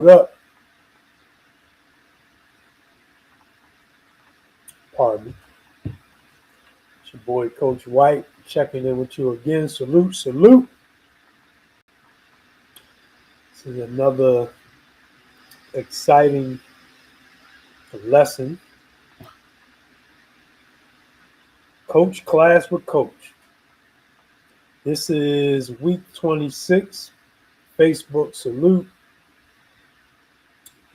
What up? Pardon me. It's your boy Coach White checking in with you again. Salute, salute. This is another exciting lesson. Coach class with Coach. This is week 26. Facebook salute.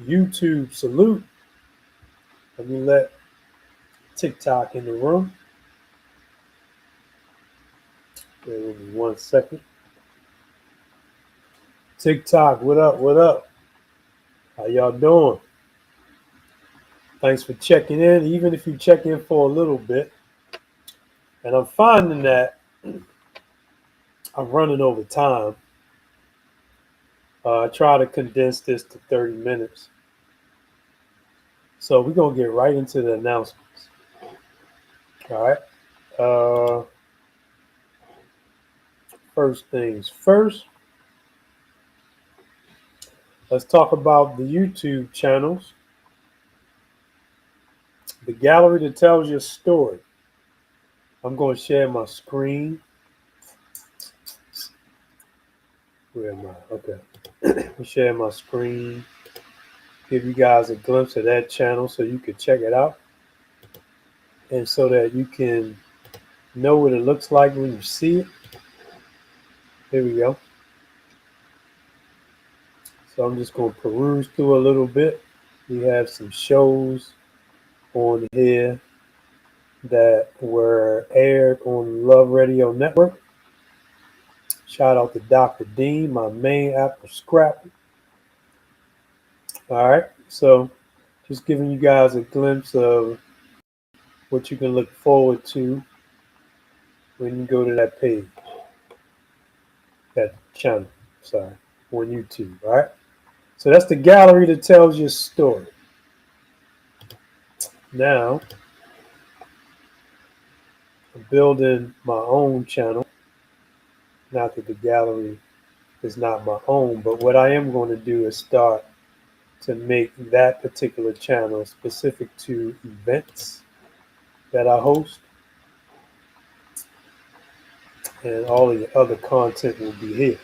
YouTube salute. Let me let TikTok in the room. Bear with me 1 second. TikTok, what up? What up? How y'all doing? Thanks for checking in, even if you check in for a little bit. And I'm finding that I'm running over time. I try to condense this to 30 minutes. So we're going to get right into the announcements. All right. First things first, let's talk about the YouTube channels. The gallery that tells your story. I'm going to share my screen. Where am I? Okay. I'm sharing my screen. Give you guys a glimpse of that channel so you can check it out. And so that you can know what it looks like when you see it. Here we go. So I'm just going to peruse through a little bit. We have some shows on here that were aired on Love Radio Network. Shout out to Dr. Dean, my main Apple Scrap. All right, so just giving you guys a glimpse of what you can look forward to when you go to that page, that channel, sorry, on YouTube. All right, so that's the gallery that tells your story. Now, I'm building my own channel. Not that the gallery is not my own, but what I am going to do is start to make that particular channel specific to events that I host, and all of the other content will be here.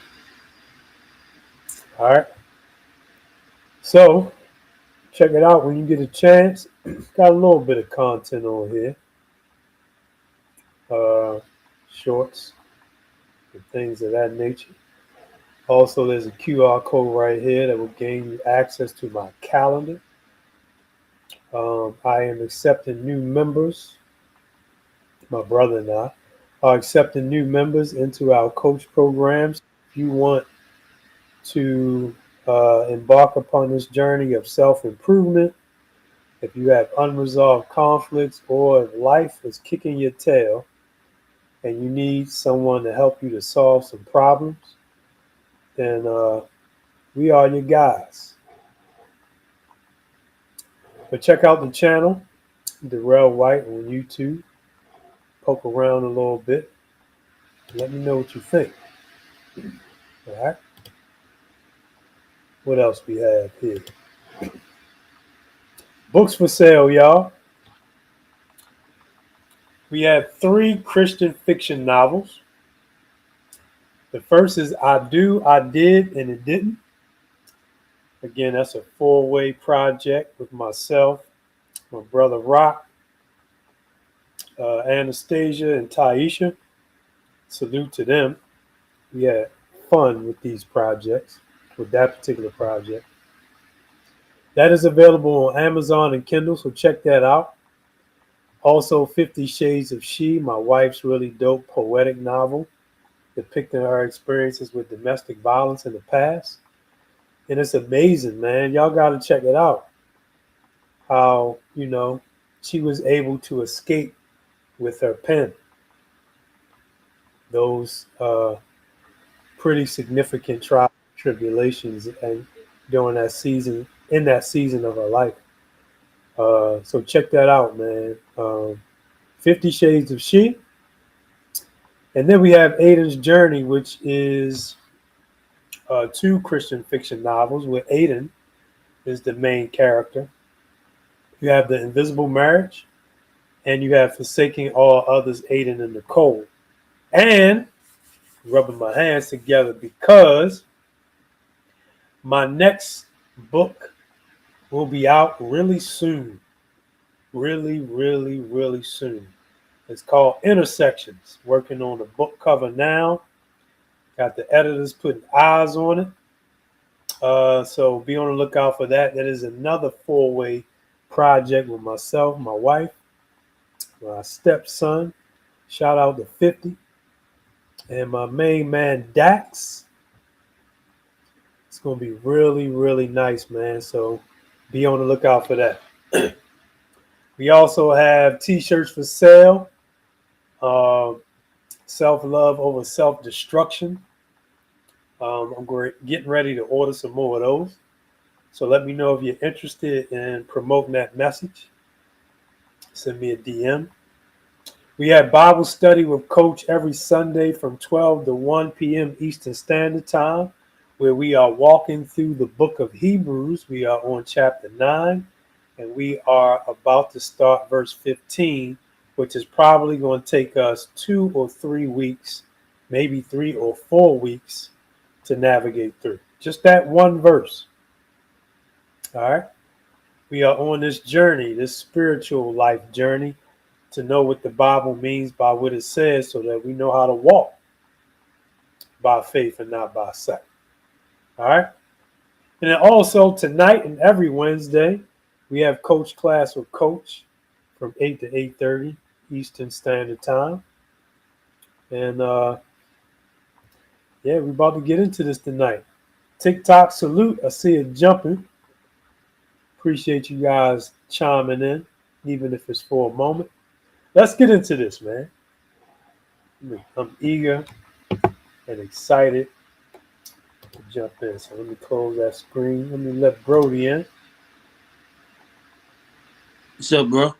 All right. So check it out when you get a chance. Got a little bit of content on here, shorts and things of that nature. Also, there's a QR code right here that will gain you access to my calendar. I am accepting new members. My brother and I are accepting new members into our coach programs. If you want to embark upon this journey of self-improvement, if you have unresolved conflicts, or if life is kicking your tail and you need someone to help you to solve some problems, then we are your guys. But check out the channel, Darrell White on YouTube. Poke around a little bit. Let me know what you think. All right. What else we have here? Books for sale, y'all. We have 3 Christian fiction novels. The first is I Do, I Did, and It Didn't. Again, that's a 4-way project with myself, my brother Rock, Anastasia, and Taisha. Salute to them. We had fun with these projects, with that particular project. That is available on Amazon and Kindle, so check that out. Also, 50 Shades of She, my wife's really dope poetic novel depicting her experiences with domestic violence in the past. And it's amazing, man. Y'all got to check it out. How, she was able to escape with her pen those pretty significant trials, tribulations, and during that season, in that season of her life. So check that out, man. 50 Shades of She. And then we have Aiden's Journey, which is 2 Christian fiction novels with Aiden. is the main character. You have The Invisible Marriage, and you have Forsaking All Others, Aiden and Nicole. And rubbing my hands together because my next book will be out really soon. Really, really, really soon. It's called Intersections. Working on the book cover now. Got the editors putting eyes on it. So be on the lookout for that. That is another four-way project with myself, my wife, my stepson. Shout out to 50. And my main man, Dax. It's going to be really, really nice, man. So be on the lookout for that. We also have t-shirts for sale. Self-love over self-destruction. I'm getting ready to order some more of those. So let me know if you're interested in promoting that message. Send me a DM. We have Bible study with Coach every Sunday from 12 to 1 p.m. Eastern Standard Time, where we are walking through the book of Hebrews. We are on chapter 9, and we are about to start verse 15, which is probably going to take us 2 or 3 weeks, maybe 3 or 4 weeks to navigate through. Just that one verse. All right. We are on this journey, this spiritual life journey, to know what the Bible means by what it says so that we know how to walk by faith and not by sight. All right. And then also tonight and every Wednesday, we have Coach Class with Coach from 8 to 8:30 Eastern Standard Time. And yeah, we're about to get into this tonight. TikTok salute. I see it jumping. Appreciate you guys chiming in, even if it's for a moment. Let's get into this, man. I'm eager and excited to jump in. So let me close that screen. Let me let Brody in. What's up, bro?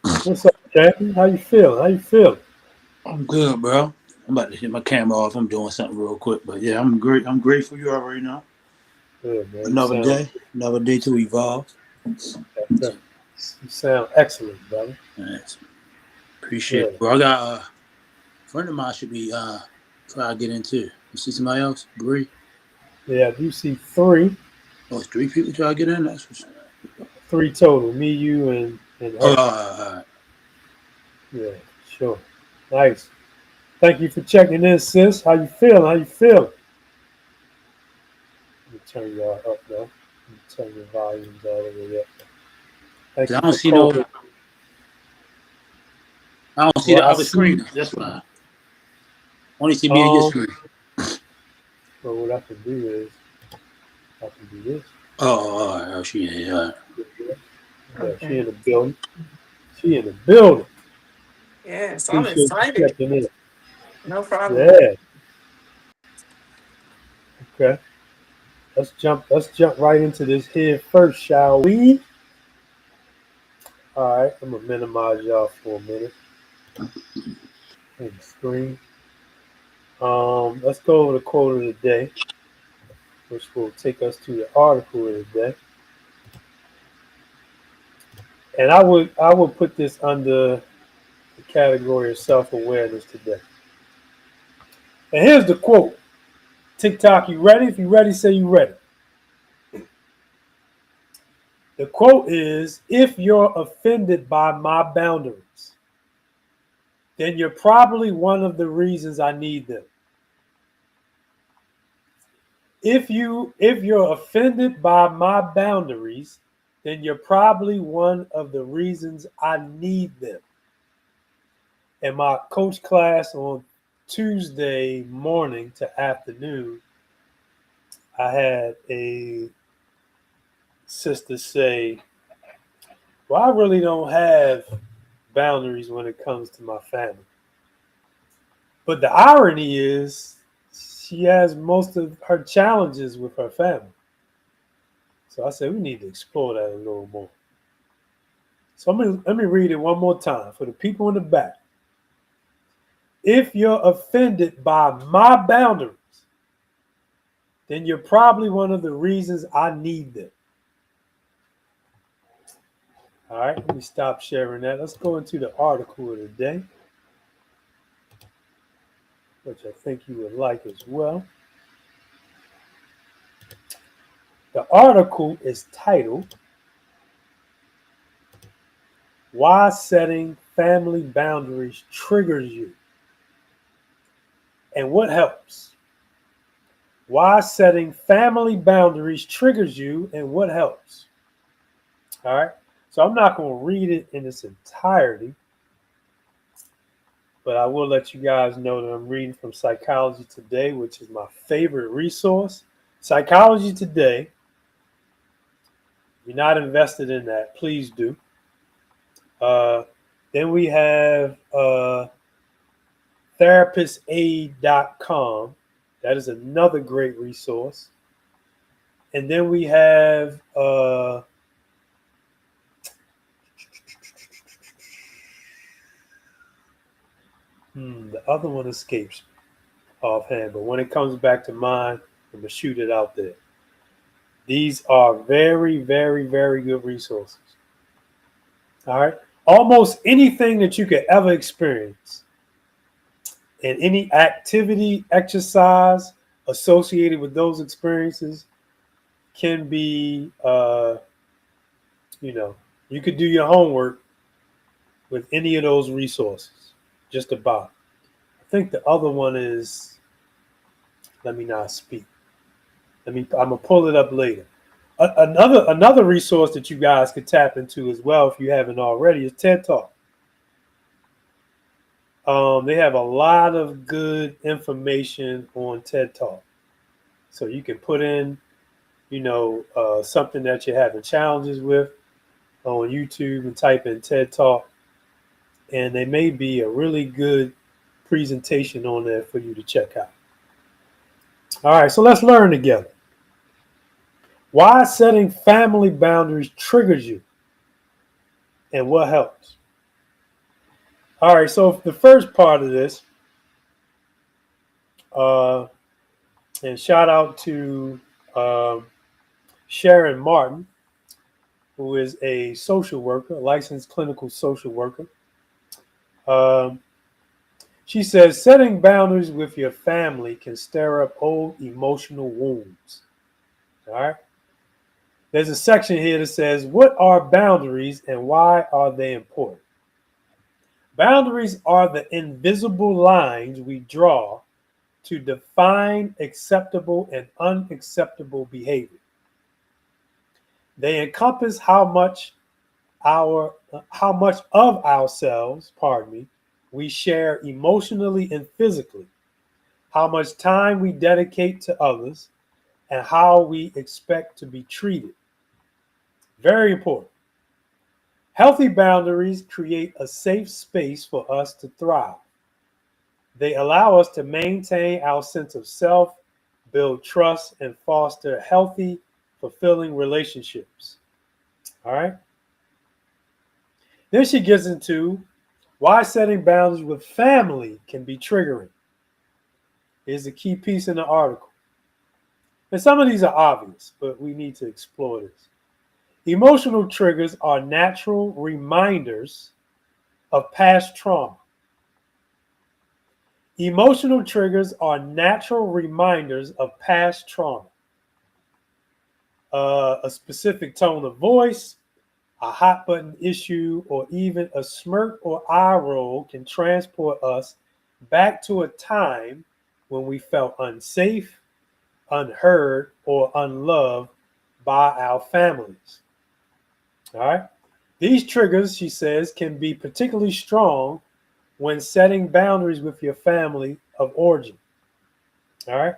What's up, Jackie? How you feeling? I'm good, bro. I'm about to hit my camera off. I'm doing something real quick, but yeah, I'm great. I'm grateful you already know. Good, man. Another day to evolve. You sound excellent, brother. Nice. Appreciate it, bro. I got a friend of mine should be try to get into. You see somebody else? Bree? Yeah, you see 3. Oh, it's 3 people try to get in? That's what's 3 total. Me, you, and her. Oh, Yeah, sure. Nice. Thank you for checking in, sis. How you feeling? Let me turn y'all up, though. Let me turn your volumes all the way up. Thank I you don't for see calling. I don't see the other screen. That's why. Only see me and your screen. Well, what I can do is I can do this. Oh, all right. Oh, she in here. All right. Yeah, okay. She in the building. Yes, I'm excited. No problem. Yeah. Okay. Let's jump right into this here first, shall we? All right, I'm gonna minimize y'all for a minute. On the screen. Let's go over the quote of the day, which will take us to the article of the day. And I would put this under the category of self-awareness today. And here's the quote. TikTok, you ready? If you ready, say you ready. The quote is, if you're offended by my boundaries, then you're probably one of the reasons I need them. If you're offended by my boundaries, then you're probably one of the reasons I need them. In my coach class on Tuesday morning to afternoon, I had a sister say, well, I really don't have boundaries when it comes to my family. But the irony is she has most of her challenges with her family. So I said, we need to explore that a little more. So let me read it one more time for the people in the back. If you're offended by my boundaries, then you're probably one of the reasons I need them. All right, let me stop sharing that. Let's go into the article of the day, which I think you would like as well. The article is titled, Why Setting Family Boundaries Triggers You and What Helps. Why setting family boundaries triggers you and what helps. All right. So I'm not going to read it in its entirety, but I will let you guys know that I'm reading from Psychology Today, which is my favorite resource. Psychology Today. If you're not invested in that, please do. Then we have therapistaid.com. That is another great resource. And then we have the other one escapes me offhand, but when it comes back to mind, I'm gonna shoot it out there. These are very, very, very good resources. All right. Almost anything that you could ever experience and any activity, exercise associated with those experiences can be, you could do your homework with any of those resources, just about. I think the other one is, let me not speak. I'm gonna pull it up later. Another resource that you guys could tap into as well, if you haven't already, is TED Talk. They have a lot of good information on TED Talk, so you can put in, something that you're having challenges with on YouTube and type in TED Talk, and there may be a really good presentation on there for you to check out. All right, so let's learn together. Why setting family boundaries triggers you and what helps. All right, so the first part of this, and shout out to Sharon Martin, who is a social worker, a licensed clinical social worker. She says, setting boundaries with your family can stir up old emotional wounds. All right. There's a section here that says, what are boundaries and why are they important? Boundaries are the invisible lines we draw to define acceptable and unacceptable behavior. They encompass how much of ourselves, we share emotionally and physically, how much time we dedicate to others, and how we expect to be treated. Very important. Healthy boundaries create a safe space for us to thrive. They allow us to maintain our sense of self, build trust, and foster healthy, fulfilling relationships. All right. Then she gets into why setting boundaries with family can be triggering. Here's a key piece in the article. And some of these are obvious, but we need to explore this. Emotional triggers are natural reminders of past trauma. Emotional triggers are natural reminders of past trauma. A specific tone of voice, a hot button issue, or even a smirk or eye roll can transport us back to a time when we felt unsafe, unheard, or unloved by our families. All right. These triggers, she says, can be particularly strong when setting boundaries with your family of origin. All right.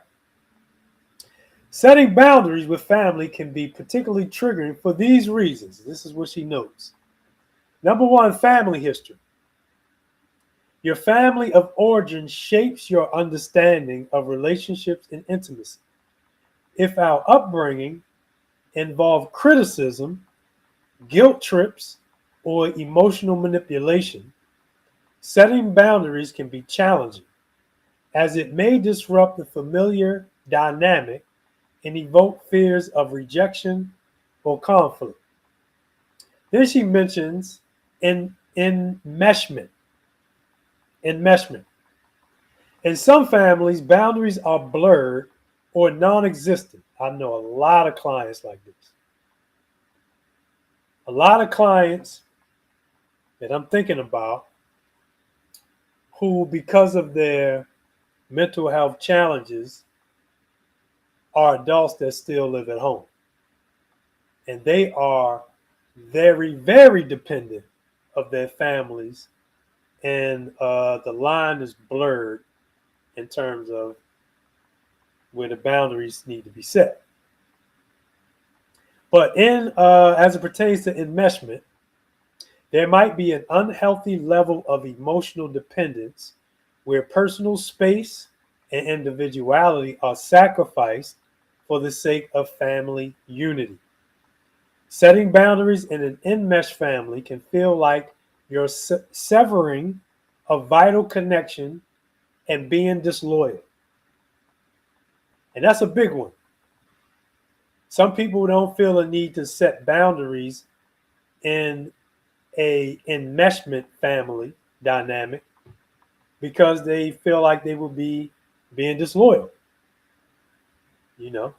Setting boundaries with family can be particularly triggering for these reasons. This is what she notes. Number one, family history. Your family of origin shapes your understanding of relationships and intimacy. If our upbringing involved criticism, guilt trips, or emotional manipulation, setting boundaries can be challenging, as it may disrupt the familiar dynamic and evoke fears of rejection or conflict. Then she mentions enmeshment. Enmeshment. In some families, boundaries are blurred or non-existent. I know a lot of clients like this. A lot of clients that I'm thinking about who, because of their mental health challenges, are adults that still live at home. And they are very, very dependent of their families. And the line is blurred in terms of where the boundaries need to be set. But as it pertains to enmeshment, there might be an unhealthy level of emotional dependence where personal space and individuality are sacrificed for the sake of family unity. Setting boundaries in an enmeshed family can feel like you're severing a vital connection and being disloyal. And that's a big one. Some people don't feel a need to set boundaries in a enmeshment family dynamic because they feel like they will be being disloyal. You know,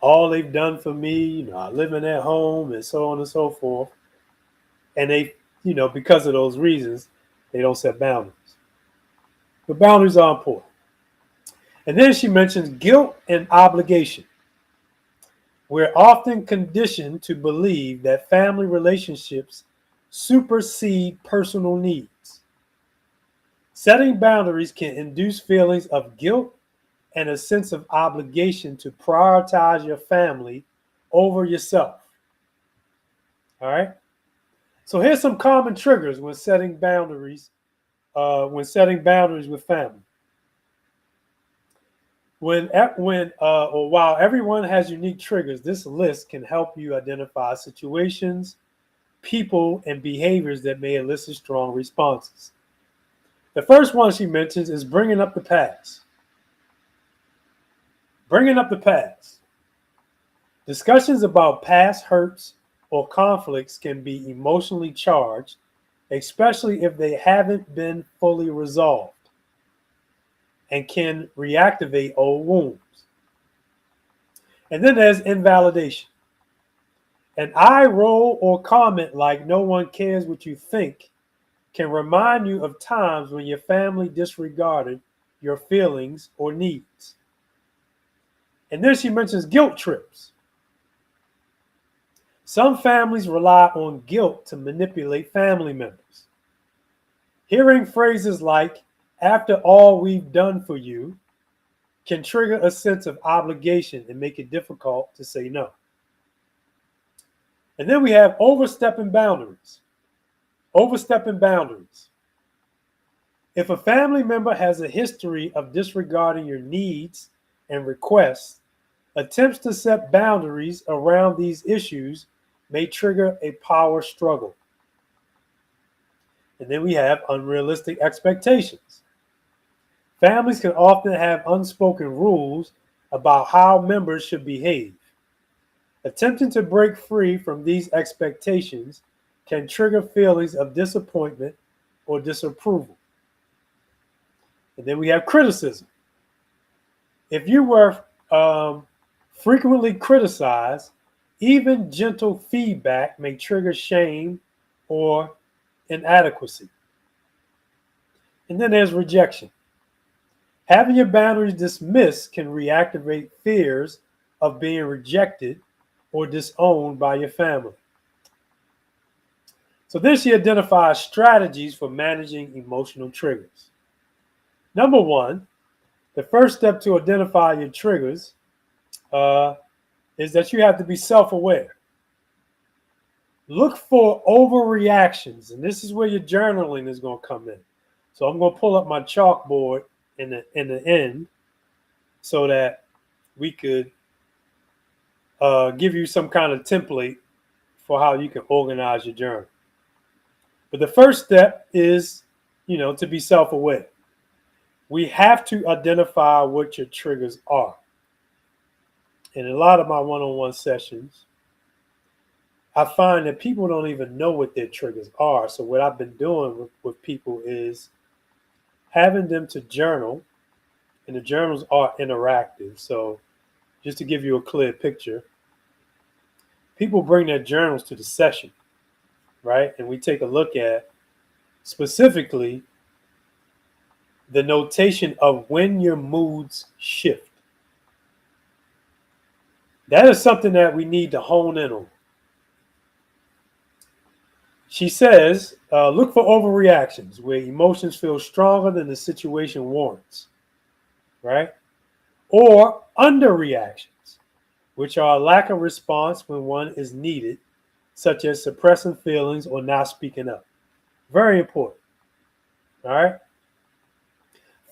all they've done for me, living at home and so on and so forth. And they, because of those reasons, they don't set boundaries. But boundaries are important. And then she mentions guilt and obligation. We're often conditioned to believe that family relationships supersede personal needs. Setting boundaries can induce feelings of guilt and a sense of obligation to prioritize your family over yourself. All right. So here's some common triggers when setting boundaries. With family. While everyone has unique triggers, this list can help you identify situations, people, and behaviors that may elicit strong responses. The first one she mentions is bringing up the past. Bringing up the past. Discussions about past hurts or conflicts can be emotionally charged, especially if they haven't been fully resolved, and can reactivate old wounds. And then there's invalidation. An eye roll or comment like "no one cares what you think" can remind you of times when your family disregarded your feelings or needs. And then she mentions guilt trips. Some families rely on guilt to manipulate family members. Hearing phrases like "after all we've done for you" can trigger a sense of obligation and make it difficult to say no. And then we have overstepping boundaries. Overstepping boundaries. If a family member has a history of disregarding your needs and requests, attempts to set boundaries around these issues may trigger a power struggle. And then we have unrealistic expectations. Families can often have unspoken rules about how members should behave. Attempting to break free from these expectations can trigger feelings of disappointment or disapproval. And then we have criticism. If you were frequently criticized, even gentle feedback may trigger shame or inadequacy. And then there's rejection. Having your boundaries dismissed can reactivate fears of being rejected or disowned by your family. So then she identifies strategies for managing emotional triggers. Number one, the first step to identify your triggers is that you have to be self-aware. Look for overreactions, and this is where your journaling is going to come in. So I'm going to pull up my chalkboard in the end so that we could give you some kind of template for how you can organize your journal. But the first step is, to be self-aware. We have to identify what your triggers are. In a lot of my one-on-one sessions, I find that people don't even know what their triggers are. So what I've been doing with people is having them to journal, and the journals are interactive. So just to give you a clear picture, people bring their journals to the session, right? And we take a look at specifically the notation of when your moods shift. That is something that we need to hone in on. She says, look for overreactions where emotions feel stronger than the situation warrants, right? Or underreactions, which are a lack of response when one is needed, such as suppressing feelings or not speaking up. Very important, all right?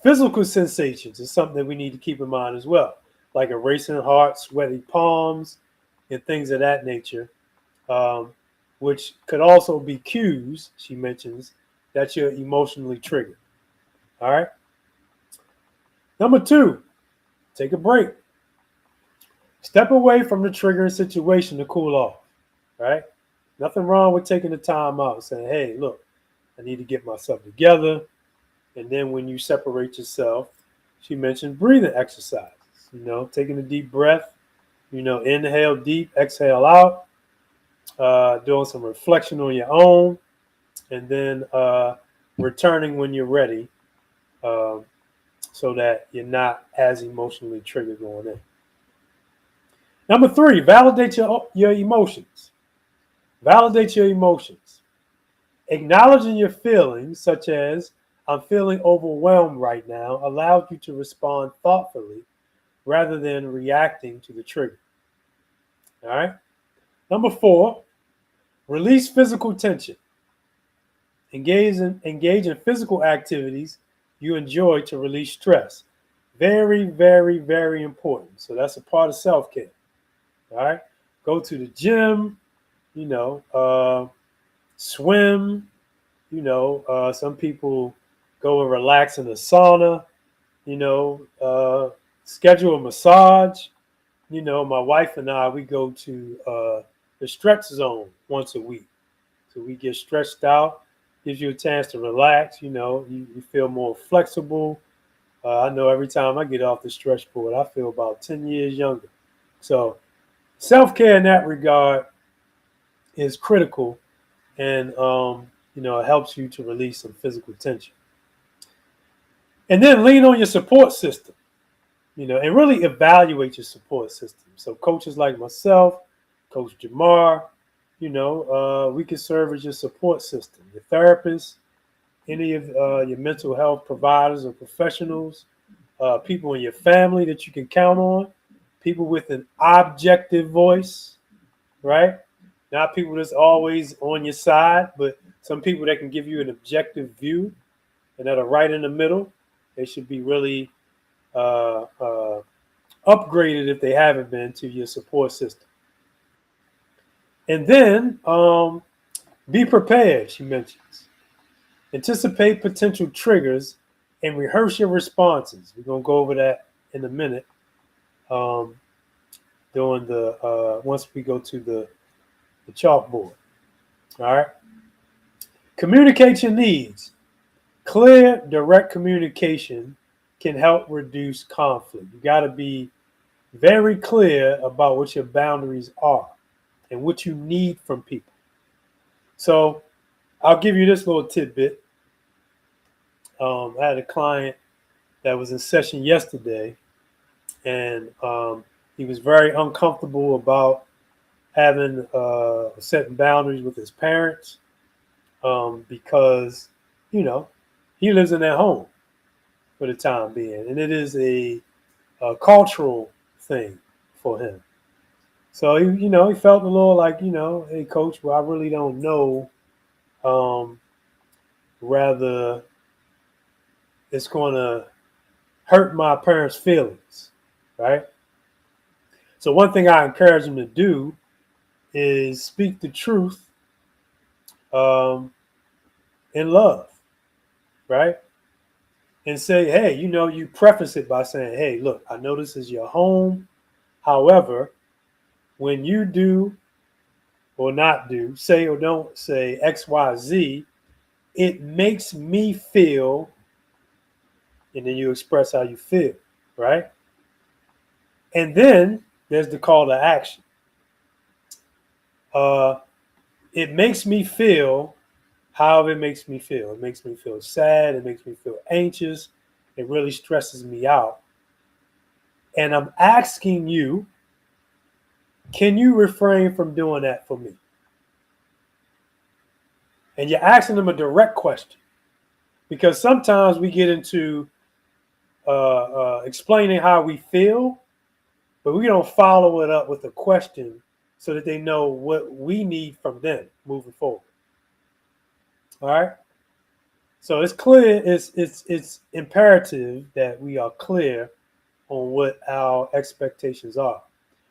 Physical sensations is something that we need to keep in mind as well, like a racing heart, sweaty palms, and things of that nature, which could also be cues, she mentions, that you're emotionally triggered. All right. Number 2, take a break. Step away from the triggering situation to cool off. Right. Nothing wrong with taking the time out and saying, hey, look, I need to get myself together. And then when you separate yourself, she mentioned breathing exercises, taking a deep breath, inhale deep, exhale out, doing some reflection on your own, and then returning when you're ready, so that you're not as emotionally triggered going in. Number 3, validate your emotions. Validate your emotions. Acknowledging your feelings, such as, I'm feeling overwhelmed right now, allows you to respond thoughtfully rather than reacting to the trigger. All right. Number 4, release physical tension. Engage in physical activities you enjoy to release stress. Very, very, very important. So that's a part of self-care. All right. Go to the gym, swim, some people go and relax in the sauna, schedule a massage. My wife and I, we go to the stretch zone once a week. So we get stretched out, gives you a chance to relax, you feel more flexible. I know every time I get off the stretch board, I feel about 10 years younger. So self-care in that regard is critical, and it helps you to release some physical tension. And then lean on your support system, and really evaluate your support system. So coaches like myself, Coach Jamar, we can serve as your support system, your therapist, any of your mental health providers or professionals, people in your family that you can count on, people with an objective voice, right? Not people that's always on your side, but some people that can give you an objective view and that are right in the middle. They should be really upgraded, if they haven't been, to your support system. And then be prepared, she mentions. Anticipate potential triggers and rehearse your responses. We're going to go over that in a minute, during once we go to the chalkboard. All right. Communicate your needs. Clear, direct communication can help reduce conflict. You got to be very clear about what your boundaries are and what you need from people. So I'll give you this little tidbit. I had a client that was in session yesterday, and he was very uncomfortable about having setting boundaries with his parents, because he lives in their home for the time being, and it is a cultural thing for him. So he felt a little like, hey coach, well, I really don't know, rather it's going to hurt my parents' feelings, right? So one thing I encourage him to do is speak the truth, in love, right? And say, hey, you preface it by saying, hey, look, I know this is your home. However, when you do or not do, say or don't say X, Y, Z, it makes me feel, and then you express how you feel, right? And then there's the call to action. It makes me feel however it makes me feel. It makes me feel sad. It makes me feel anxious. It really stresses me out. And I'm asking you, can you refrain from doing that for me? And you're asking them a direct question, because sometimes we get into explaining how we feel, but we don't follow it up with a question so that they know what we need from them moving forward. All right. So it's clear. It's imperative that we are clear on what our expectations are.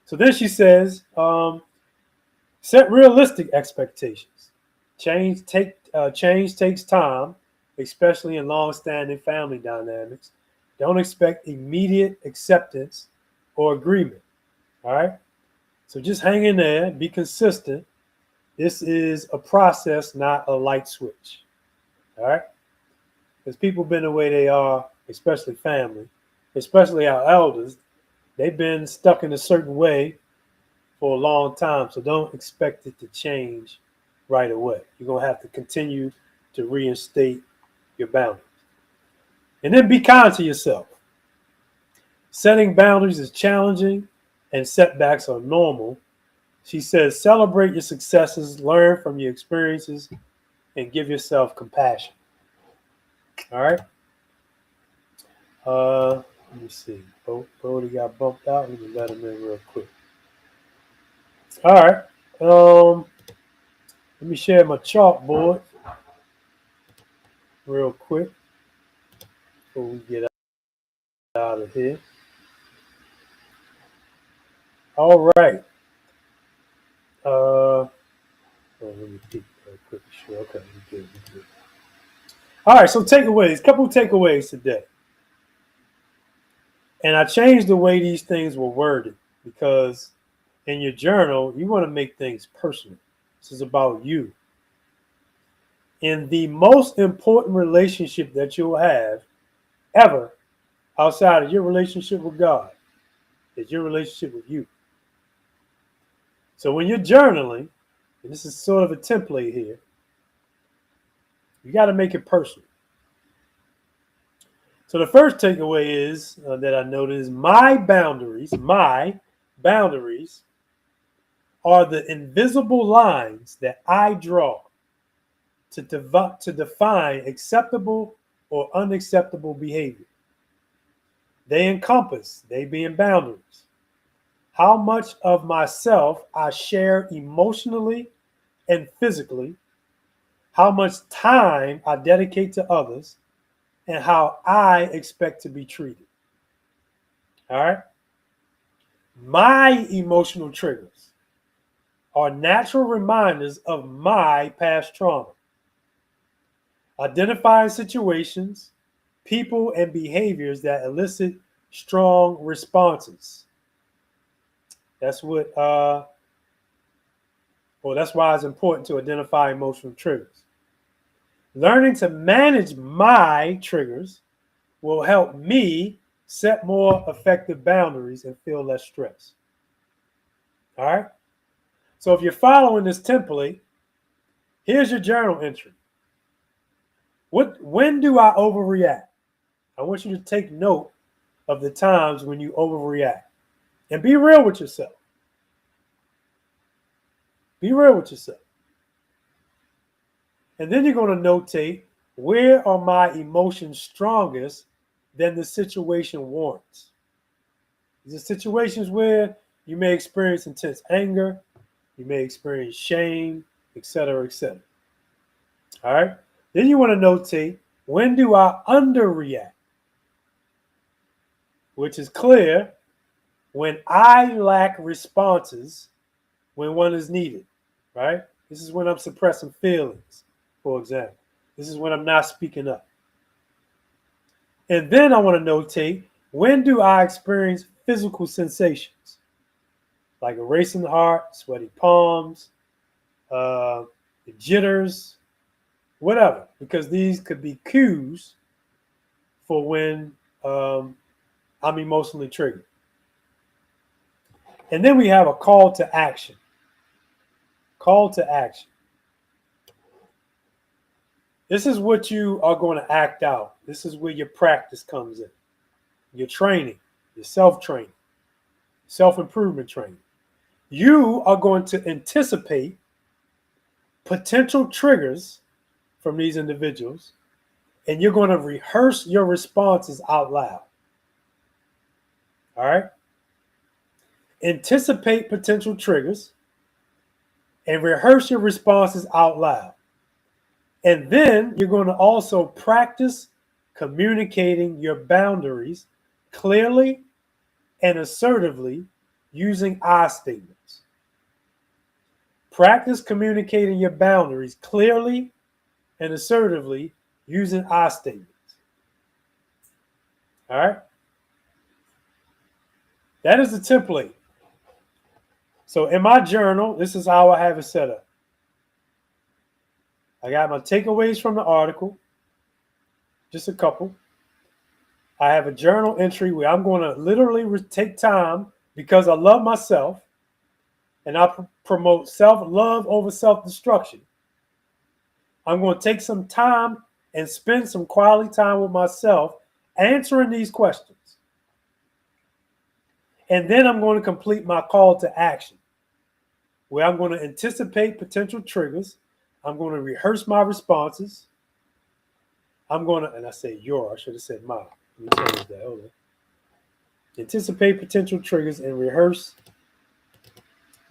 So then she says, set realistic expectations. Change takes time, especially in long-standing family dynamics. Don't expect immediate acceptance or agreement. All right. So just hang in there, be consistent. This is a process, not a light switch. All right. Because people been the way they are, especially family, especially our elders. They've been stuck in a certain way for a long time. So don't expect it to change right away. You're going to have to continue to reinstate your boundaries. And then be kind to yourself. Setting boundaries is challenging and setbacks are normal. She says, celebrate your successes, learn from your experiences, and give yourself compassion. All right. Let me see. Bodie got bumped out. Let me let him in real quick. All right. Let me share my chalkboard real quick before we get out of here. All right. Let me peek real quick. Sure. Okay. We're good. All right. So takeaways. Couple takeaways today. And I changed the way these things were worded because in your journal, you want to make things personal. This is about you. In the most important relationship that you'll have ever outside of your relationship with God is your relationship with you. So when you're journaling, and this is sort of a template here, you got to make it personal. So the first takeaway is that I noticed my boundaries are the invisible lines that I draw to define acceptable or unacceptable behavior. They being boundaries, how much of myself I share emotionally and physically, how much time I dedicate to others, and how I expect to be treated. All right? My emotional triggers are natural reminders of my past trauma. Identifying situations, people, and behaviors that elicit strong responses. That's why it's important to identify emotional triggers. Learning to manage my triggers will help me set more effective boundaries and feel less stress. All right? So if you're following this template, here's your journal entry. When do I overreact? I want you to take note of the times when you overreact and be real with yourself. Be real with yourself. And then you're going to notate, where are my emotions strongest than the situation warrants? These are situations where you may experience intense anger, you may experience shame, etc., etc. All right? Then you want to notate, when do I underreact? Which is clear, when I lack responses when one is needed, right? This is when I'm suppressing feelings, for example. This is when I'm not speaking up. And then I want to notate, when do I experience physical sensations? Like a racing heart, sweaty palms, jitters, whatever, because these could be cues for when I'm emotionally triggered. And then we have a call to action. Call to action. This is what you are going to act out. This is where your practice comes in. Your training, your self-training, self-improvement training. You are going to anticipate potential triggers from these individuals, and you're going to rehearse your responses out loud. All right? Anticipate potential triggers and rehearse your responses out loud. And then you're going to also practice communicating your boundaries clearly and assertively using I statements. Practice communicating your boundaries clearly and assertively using I statements. All right? That is the template. So in my journal, this is how I have it set up. I got my takeaways from the article, just a couple. I have a journal entry where I'm going to literally take time because I love myself and I promote self-love over self-destruction. I'm going to take some time and spend some quality time with myself answering these questions. And then I'm going to complete my call to action, where I'm going to anticipate potential triggers. I'm going to rehearse my responses. I'm going to, and I say I should have said my. Let me change that. Hold on. Anticipate potential triggers and rehearse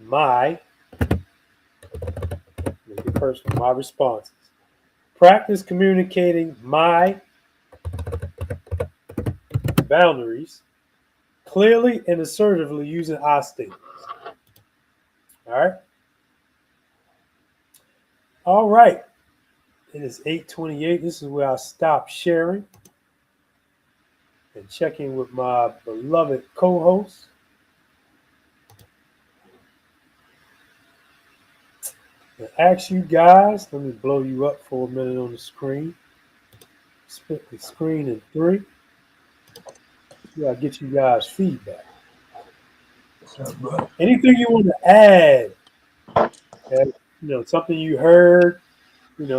my responses. Practice communicating my boundaries clearly and assertively using I statements. All right. All right. It is 8:28. This is where I stop sharing and check in with my beloved co-host. And ask you guys, let me blow you up for a minute on the screen. Split the screen in 3. I'll get you guys feedback. Anything you want to add? Something you heard,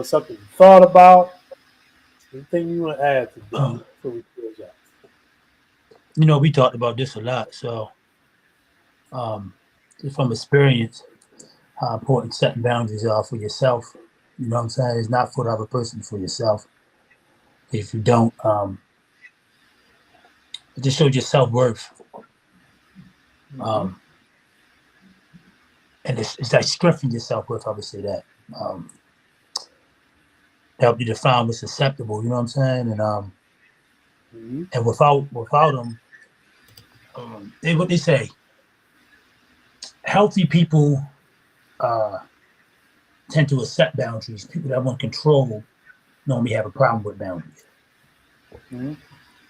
something you thought about. Anything you want to add to this before we close out? We talked about this a lot. So, just from experience, how important setting boundaries are for yourself. You know what I'm saying? It's not for the other person, for yourself. If you don't, it just shows your self-worth. And it's like strengthening your self-worth, I would say that. Help you define what's acceptable, you know what I'm saying? And and without them, what they say, healthy people tend to accept boundaries. People that want control normally have a problem with boundaries.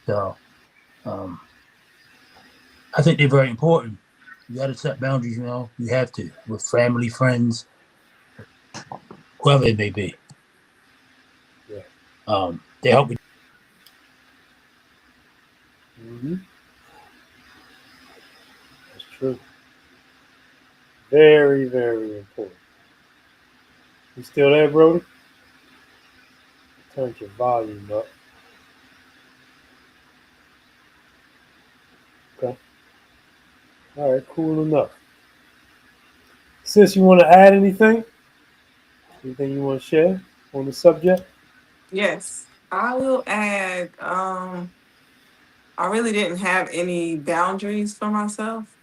So I think they're very important. You got to set boundaries, you have to, with family, friends, whoever it may be. Yeah. They help you. That's true. Very, very important. You still there, Brody? Turn your volume up. Okay. All right, cool enough. Sis, you want to add anything? Anything you want to share on the subject? Yes, I will add. I really didn't have any boundaries for myself,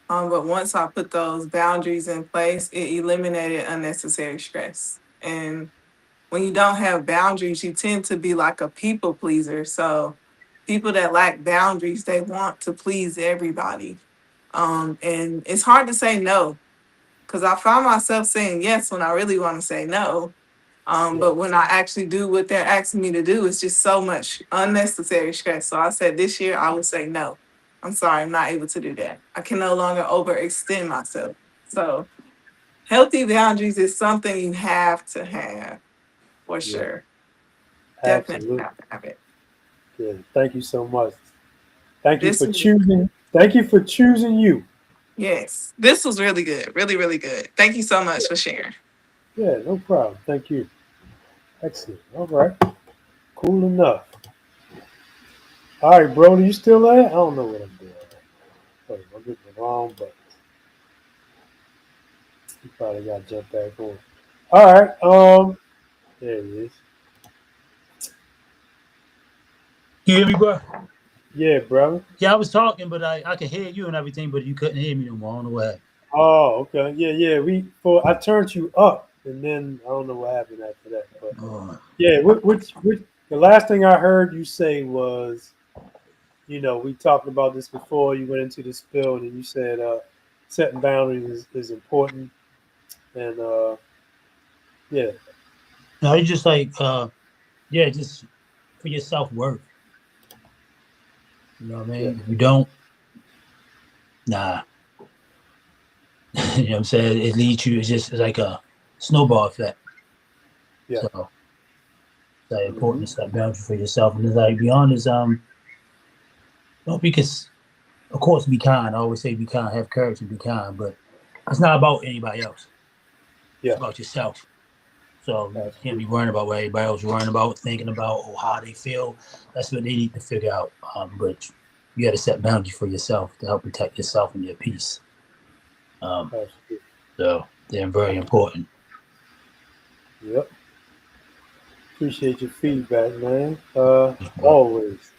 but once I put those boundaries in place, it eliminated unnecessary stress. And when you don't have boundaries, you tend to be like a people pleaser. So people that lack boundaries, they want to please everybody. And it's hard to say no because I find myself saying yes when I really want to say no. But when I actually do what they're asking me to do, it's just so much unnecessary stress. So I said this year I would say no. I'm sorry, I'm not able to do that. I can no longer overextend myself. So Healthy boundaries is something you have to have for Yeah, sure. Definitely absolutely. have to have it. Yeah, thank you so much. Thank you This for was choosing. Thank you for choosing you. yes, this was really good. Really, really good. Thank you so much for sharing. Yeah, no problem. Thank you. Excellent. All right. Cool enough. All right, Brody, you still there? I don't know what I'm doing. Oh, I'm getting the wrong button. You probably got to jump back on. All right. There it is. You hear me, bro? Yeah, brother. Yeah, I was talking, but I could hear you and everything, but you couldn't hear me no more. I don't know what happened. Oh, okay. Yeah, yeah. I turned you up, and then I don't know what happened after that, but Oh, yeah. Which the last thing I heard you say was, we talked about this before. You went into the spill, and you said setting boundaries is important, and yeah, no, it's just like yeah, just for your self worth. You know what I yeah, mean? If you don't, nah. You know what I'm saying? It leads you. It's like a snowball effect. yeah. So it's like Hmm. important to set boundaries for yourself. And it's like be honest. Don't because of course be kind. I always say be kind, have courage, and be kind. But it's not about anybody else. It's Yeah, about yourself. So you can't be absolutely. worrying about what everybody else worrying about, thinking about, or how they feel. That's what they need to figure out. But you got to set boundaries for yourself to help protect yourself and your peace. Um, Absolutely. so they're very important. Yep. Appreciate your feedback, man. But Always.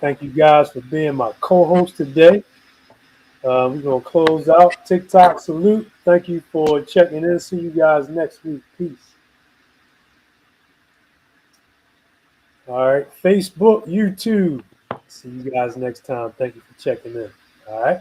Thank you guys for being my co-host today. We're gonna close out. TikTok salute. Thank you for checking in. See you guys next week. Peace. All right. Facebook, YouTube. See you guys next time. Thank you for checking in. All right.